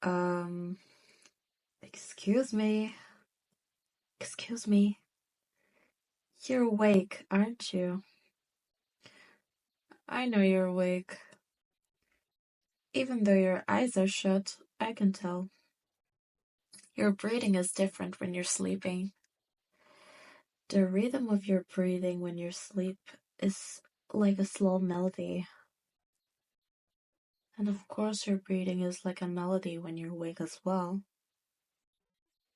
Um, excuse me. Excuse me. You're awake, aren't you? I know you're awake. Even though your eyes are shut, I can tell. Your breathing is different when you're sleeping. The rhythm of your breathing when you sleep is like a slow melody. And of course, your breathing is like a melody when you're awake as well.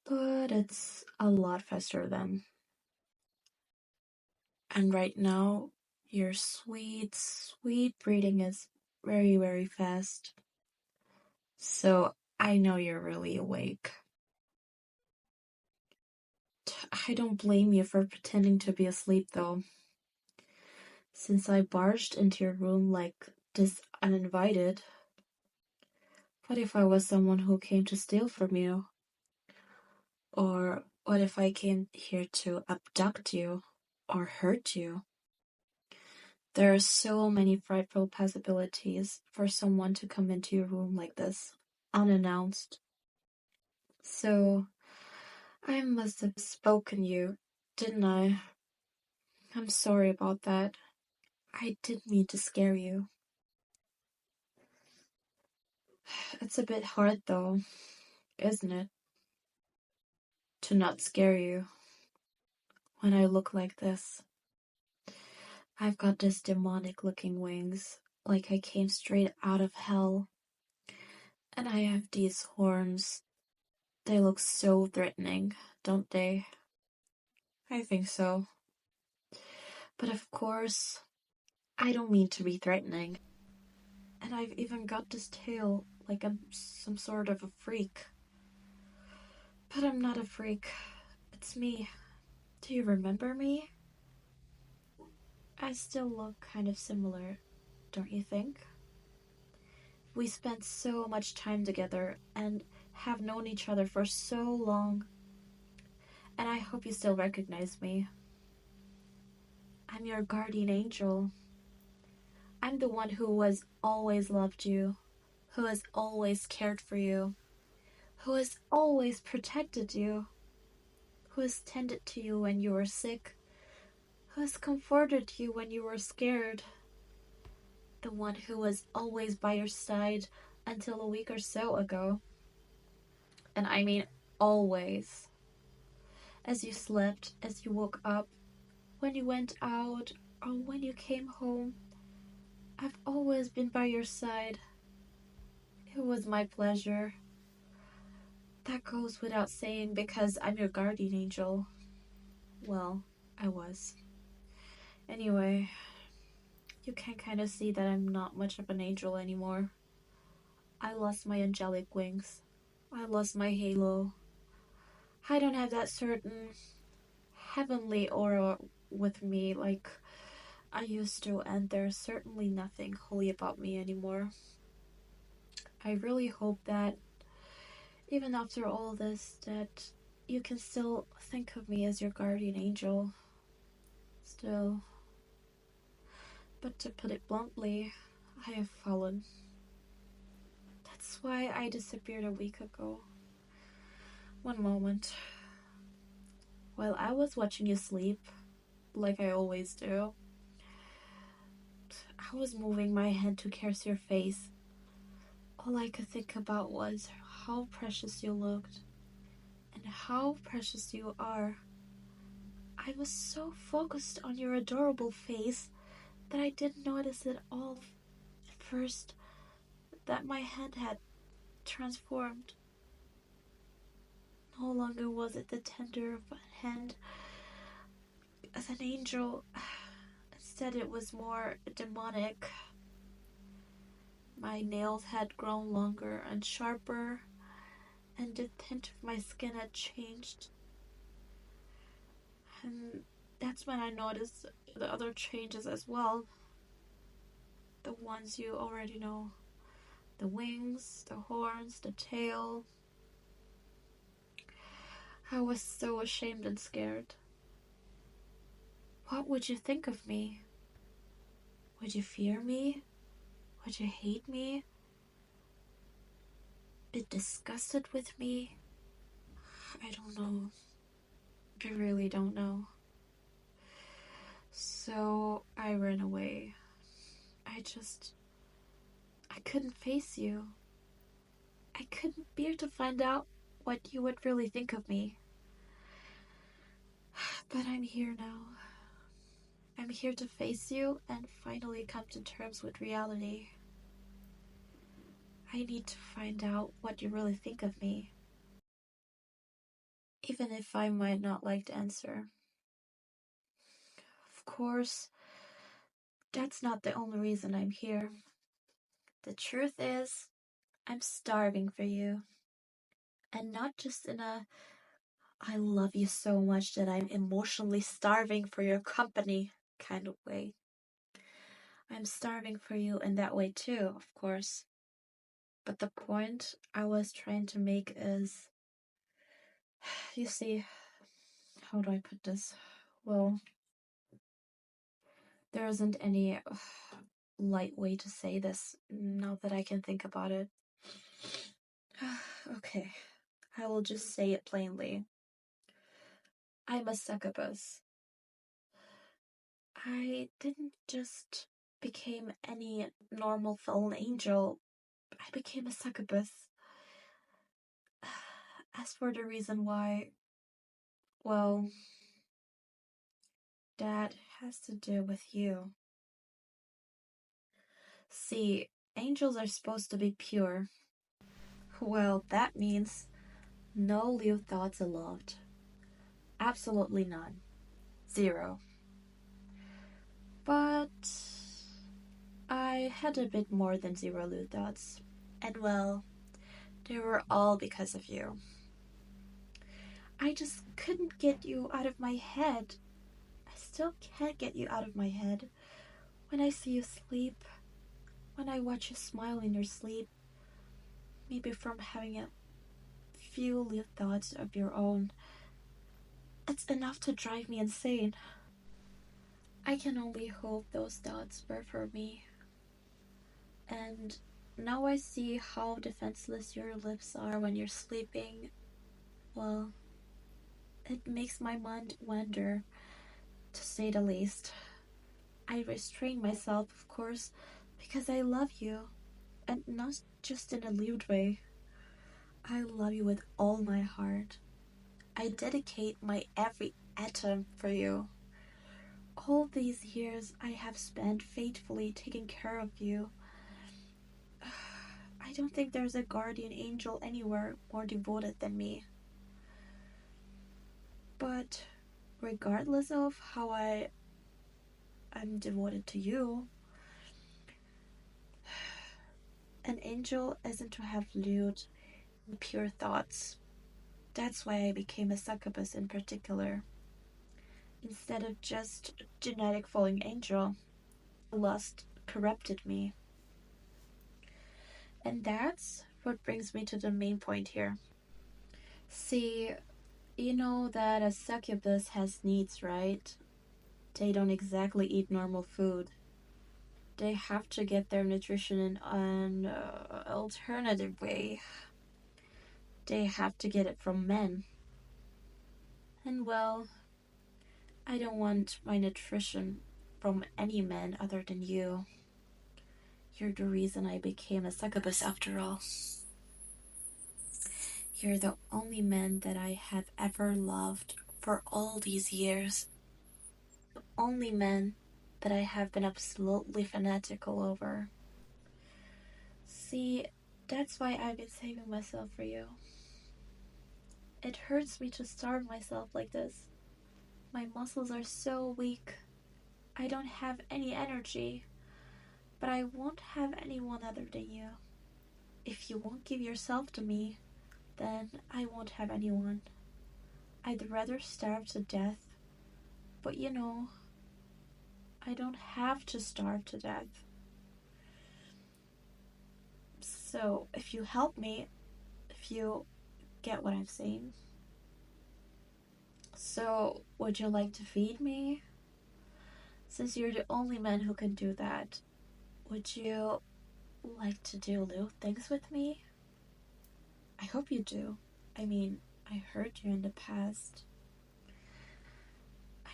But it's a lot faster then. And right now, your sweet, sweet breathing is very, very fast. So I know you're really awake. I don't blame you for pretending to be asleep though. Since I barged into your room like this uninvited, what if I was someone who came to steal from you? Or what if I came here to abduct you or hurt you? There are so many frightful possibilities for someone to come into your room like this, unannounced. So, I must have spoken you, didn't I? I'm sorry about that. I didn't mean to scare you. It's a bit hard though, isn't it? To not scare you when I look like this. I've got this demonic looking wings, like I came straight out of hell. And I have these horns. They look so threatening, don't they? I think so. But of course, I don't mean to be threatening. And I've even got this tail like I'm some sort of a freak. But I'm not a freak. It's me. Do you remember me? I still look kind of similar, don't you think? We spent so much time together and have known each other for so long. And I hope you still recognize me. I'm your guardian angel. I'm the one who has always loved you, who has always cared for you, who has always protected you, who has tended to you when you were sick, who has comforted you when you were scared, the one who was always by your side until a week or so ago. And I mean always. As you slept, as you woke up, when you went out, or when you came home, I've always been by your side. It was my pleasure. That goes without saying because I'm your guardian angel. Well, I was. Anyway, you can kind of see that I'm not much of an angel anymore. I lost my angelic wings. I lost my halo. I don't have that certain heavenly aura with me like I used to, and there's certainly nothing holy about me anymore. I really hope that even after all this, that you can still think of me as your guardian angel. Still. But to put it bluntly, I have fallen. That's why I disappeared a week ago. One moment. While I was watching you sleep, like I always do, I was moving my hand to caress your face. All I could think about was how precious you looked and how precious you are. I was so focused on your adorable face that I didn't notice at all at first that my hand had transformed. No longer was it the tender hand as an angel. Instead, it was more demonic. My nails had grown longer and sharper, and the tint of my skin had changed. And that's when I noticed the other changes as well. The ones you already know: the wings, the horns, the tail. I was so ashamed and scared. What would you think of me? Would you fear me? Would you hate me? bit disgusted with me. I don't know. I really don't know. So I ran away. I couldn't face you. I couldn't bear to find out what you would really think of me. But I'm here now. I'm here to face you and finally come to terms with reality. I need to find out what you really think of me, even if I might not like the answer. Of course, that's not the only reason I'm here. The truth is, I'm starving for you. And not just in a I love you so much that I'm emotionally starving for your company kind of way. I'm starving for you in that way too, of course. But the point I was trying to make is, you see, how do I put this? Well, there isn't any light way to say this now that I can think about it. Okay, I will just say it plainly. I'm a succubus. I didn't just become any normal fallen angel. I became a succubus. As for the reason why, well, that has to do with you. See, angels are supposed to be pure. Well, that means no lewd thoughts allowed. Absolutely none. Zero. But I had a bit more than zero lewd thoughts. And well, they were all because of you. I just couldn't get you out of my head. I still can't get you out of my head. When I see you sleep, when I watch you smile in your sleep, maybe from having a few lewd thoughts of your own, it's enough to drive me insane. I can only hope those thoughts were for me. And now I see how defenseless your lips are when you're sleeping. Well, it makes my mind wander, to say the least. I restrain myself, of course, because I love you, and not just in a lewd way. I love you with all my heart. I dedicate my every atom for you. All these years I have spent faithfully taking care of you. I don't think there's a guardian angel anywhere more devoted than me. But regardless of how I'm devoted to you, an angel isn't to have lewd and pure thoughts. That's why I became a succubus in particular. Instead of just a genetic falling angel, lust corrupted me. And that's what brings me to the main point here. See, you know that a succubus has needs, right? They don't exactly eat normal food. They have to get their nutrition in an alternative way. They have to get it from men. And well, I don't want my nutrition from any man other than you. You're the reason I became a succubus after all. You're the only man that I have ever loved for all these years. The only man that I have been absolutely fanatical over. See, that's why I've been saving myself for you. It hurts me to starve myself like this. My muscles are so weak. I don't have any energy. But I won't have anyone other than you. If you won't give yourself to me, then I won't have anyone. I'd rather starve to death. But you know, I don't have to starve to death. So if you help me, if you get what I'm saying. So, would you like to feed me? Since you're the only man who can do that, would you like to do little things with me? I hope you do. I mean, I heard you in the past.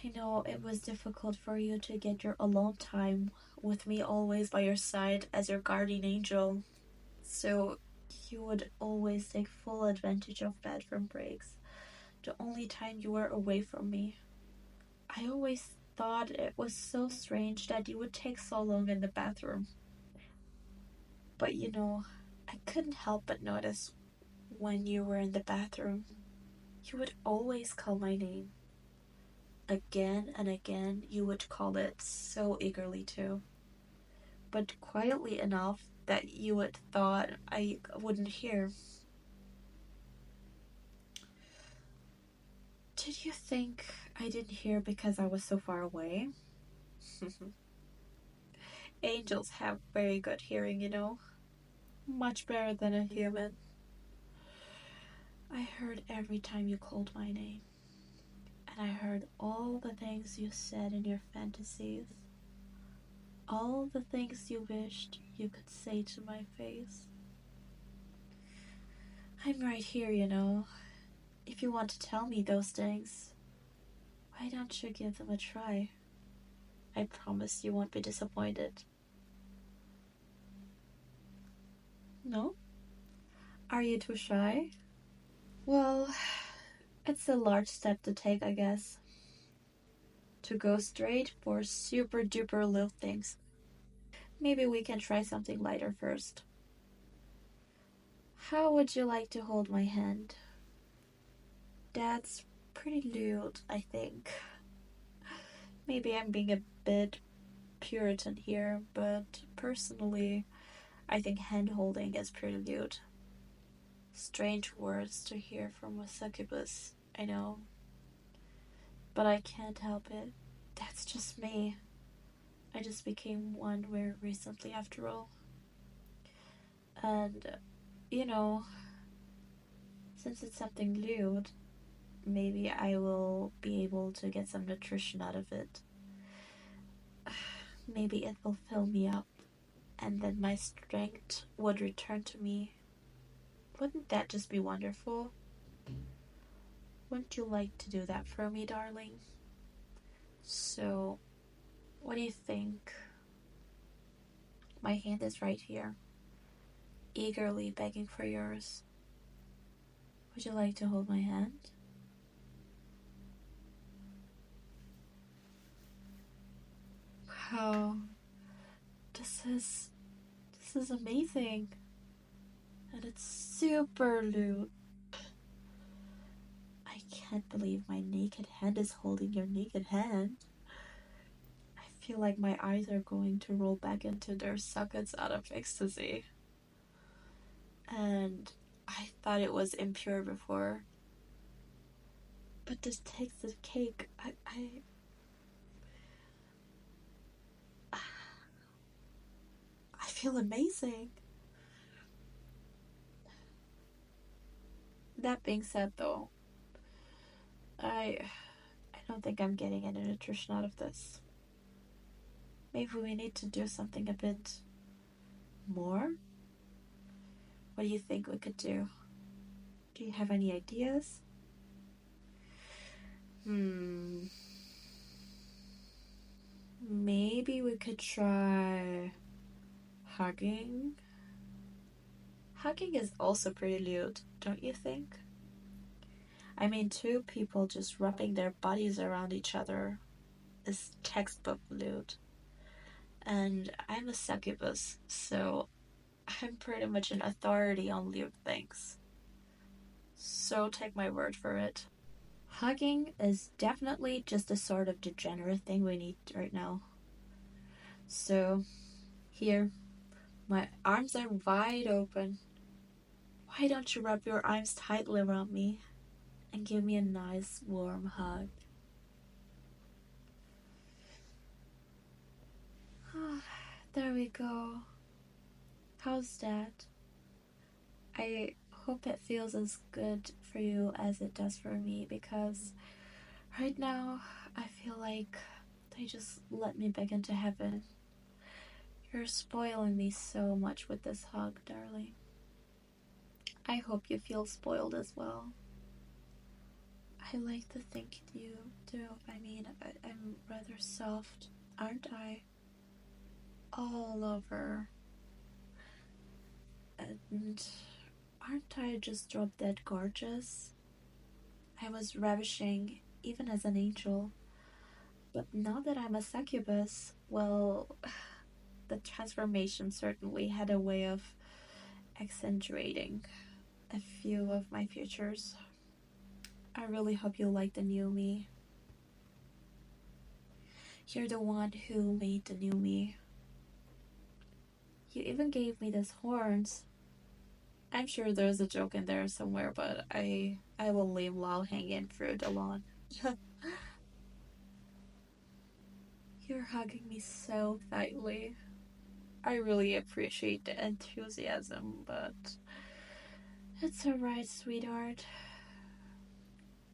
I know it was difficult for you to get your alone time with me always by your side as your guardian angel. So you would always take full advantage of bathroom breaks, the only time you were away from me. I always thought it was so strange that you would take so long in the bathroom. But I couldn't help but notice when you were in the bathroom, you would always call my name. Again and again, you would call it so eagerly too. But quietly enough that you would thought I wouldn't hear. Did you think I didn't hear because I was so far away? Angels have very good hearing. Much better than a human. I heard every time you called my name. And I heard all the things you said in your fantasies. All the things you wished you could say to my face. I'm right here. If you want to tell me those things, why don't you give them a try? I promise you won't be disappointed. No? Are you too shy? Well, it's a large step to take, I guess. To go straight for super duper little things. Maybe we can try something lighter first. How would you like to hold my hand? That's pretty lewd, I think. Maybe I'm being a bit Puritan here, but personally, I think hand holding is pretty lewd. Strange words to hear from a succubus, I know. But I can't help it. That's just me. I just became one very recently, after all. And, you know, since it's something lewd, maybe I will be able to get some nutrition out of it. Maybe it will fill me up, and then my strength would return to me. Wouldn't that just be wonderful? Wouldn't you like to do that for me, darling? So, what do you think? My hand is right here, eagerly begging for yours. Would you like to hold my hand? Wow, this is amazing. And it's super lewd. I can't believe my naked hand is holding your naked hand. I feel like my eyes are going to roll back into their sockets out of ecstasy. And I thought it was impure before. But this takes the cake. I feel amazing. That being said, though, I don't think I'm getting any nutrition out of this. Maybe we need to do something a bit more? What do you think we could do? Do you have any ideas? Maybe we could try hugging. Hugging is also pretty lewd, don't you think? I mean, two people just wrapping their bodies around each other is textbook lewd. And I'm a succubus, so I'm pretty much an authority on lewd things. So take my word for it. Hugging is definitely just the sort of degenerate thing we need right now. So, here, my arms are wide open. Why don't you wrap your arms tightly around me and give me a nice warm hug? There we go. How's that? I hope it feels as good for you as it does for me, because right now I feel like they just let me back into heaven. You're spoiling me so much with this hug, darling. I hope you feel spoiled as well. I like to think you do. I mean, I'm rather soft, aren't I? All over. And aren't I just drop dead gorgeous? I was ravishing, even as an angel. But now that I'm a succubus, well, the transformation certainly had a way of accentuating a few of my features. I really hope you like the new me. You're the one who made the new me. You even gave me these horns. I'm sure there's a joke in there somewhere, but I will leave low hanging fruit alone. You're hugging me so tightly. I really appreciate the enthusiasm, but it's alright, sweetheart.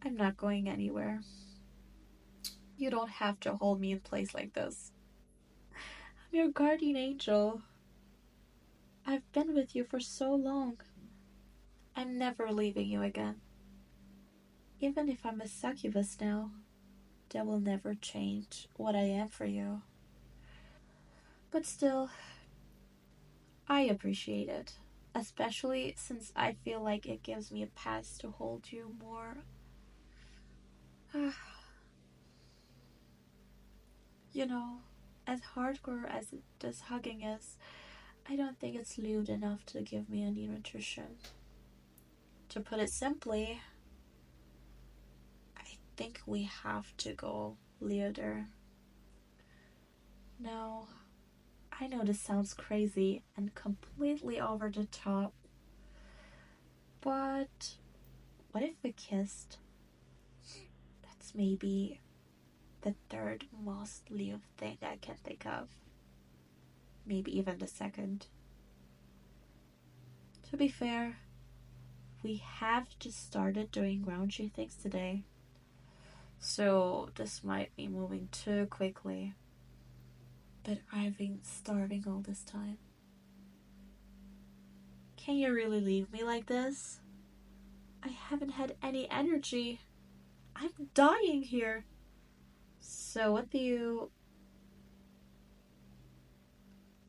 I'm not going anywhere. You don't have to hold me in place like this. I'm your guardian angel. I've been with you for so long. I'm never leaving you again. Even if I'm a succubus now, that will never change what I am for you. But still, I appreciate it. Especially since I feel like it gives me a pass to hold you more. You know, as hardcore as this hugging is, I don't think it's lewd enough to give me any nutrition. To put it simply, I think we have to go lewder. No, I know this sounds crazy and completely over the top, but what if we kissed? That's maybe the third most lewd thing I can think of. Maybe even the second. To be fair, we have just started doing raunchy things today. So this might be moving too quickly. But I've been starving all this time. Can you really leave me like this? I haven't had any energy. I'm dying here. So what do you...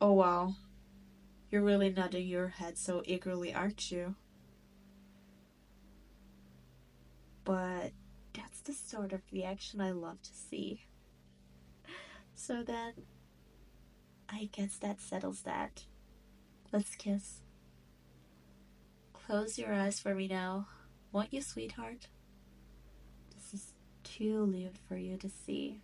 Oh wow. You're really nodding your head so eagerly, aren't you? But that's the sort of reaction I love to see. So then, I guess that settles that. Let's kiss. Close your eyes for me now. Won't you, sweetheart? This is too lewd for you to see.